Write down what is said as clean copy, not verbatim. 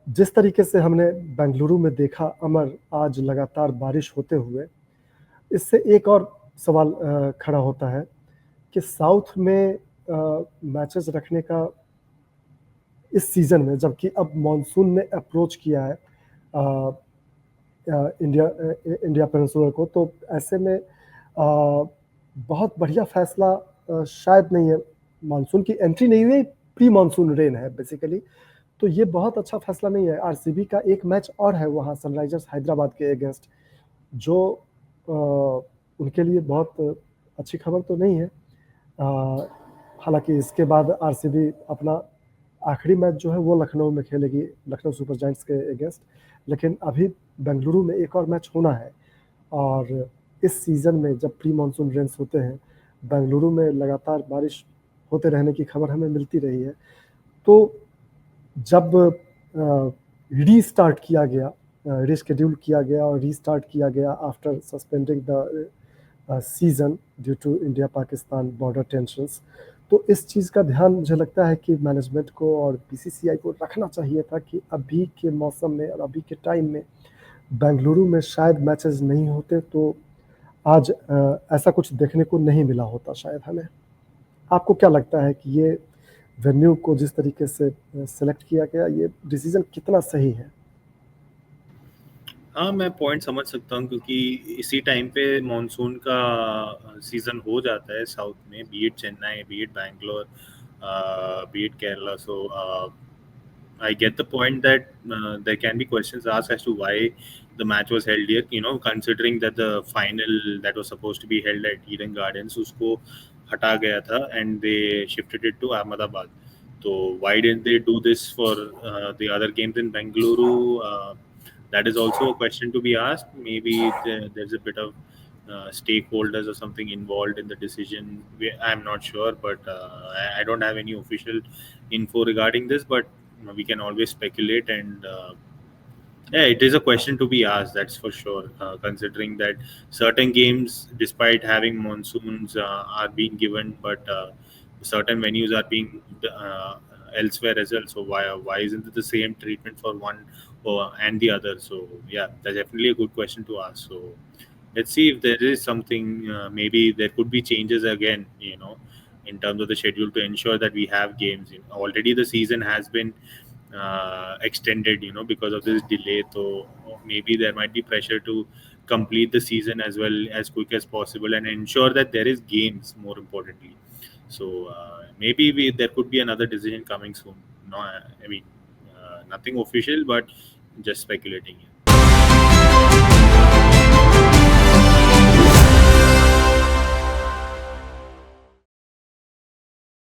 जिस तरीके से हमने बेंगलुरु में देखा अमर आज लगातार बारिश होते हुए, इससे एक और सवाल खड़ा होता है कि साउथ में मैचेस रखने का इस सीज़न में, जबकि अब मॉनसून ने अप्रोच किया है इंडिया पेनिनसुला को, तो ऐसे में बहुत बढ़िया फैसला शायद नहीं है। मानसून की एंट्री नहीं हुई, प्री मानसून रेन है बेसिकली, तो ये बहुत अच्छा फैसला नहीं है। आरसीबी का एक मैच और है वहाँ सनराइजर्स हैदराबाद के अगेंस्ट, जो उनके लिए बहुत अच्छी खबर तो नहीं है। हालांकि इसके बाद आरसीबी अपना आखिरी मैच जो है वो लखनऊ में खेलेगी, लखनऊ सुपर जायंट्स के अगेंस्ट। लेकिन अभी बेंगलुरु में एक और मैच होना है, और इस सीज़न में जब प्री मानसून रेन्स होते हैं, बेंगलुरु में लगातार बारिश होते रहने की खबर हमें मिलती रही है। तो जब रीस्टार्ट किया गया, रीशेड्यूल किया गया और रीस्टार्ट किया गया after suspending the season due to India Pakistan border tensions, तो इस चीज़ का ध्यान मुझे लगता है कि मैनेजमेंट को और बीसीसीआई को रखना चाहिए था कि अभी के मौसम में और अभी के टाइम में बेंगलुरु में शायद मैचेस नहीं होते तो आज ऐसा कुछ देखने को नहीं मिला होता शायद हमें। आपको क्या लगता है कि ये वेन्यू को जिस तरीके से सेलेक्ट किया गया, ये डिसीजन कितना सही है? हाँ, मैं पॉइंट समझ सकता हूँ क्योंकि इसी टाइम पे मानसून का सीजन हो जाता है साउथ में, B it Chennai, B it Bangalore, B it Kerala. So I get the point that there can be questions asked as to why the match was held here. Considering that the final that was supposed to be held at Eden Gardens, उसको हटा गया था and they shifted it to Ahmedabad. So why didn't they do this for the other games in Bengaluru? That is also a question to be asked. Maybe there's a bit of stakeholders or something involved in the decision. I'm not sure, but I don't have any official info regarding this. But we can always speculate, and yeah, it is a question to be asked. That's for sure. Considering that certain games, despite having monsoons, are being given, but certain venues are being elsewhere as well. So why isn't it the same treatment for one and the other? So yeah, that's definitely a good question to ask. So let's see if there is something. Maybe there could be changes again. In terms of the schedule to ensure that we have games. Already the season has been extended, because of this delay. So maybe there might be pressure to complete the season as well as quick as possible and ensure that there is games, more importantly. So maybe there could be another decision coming soon. No, I mean, nothing official, but just speculating.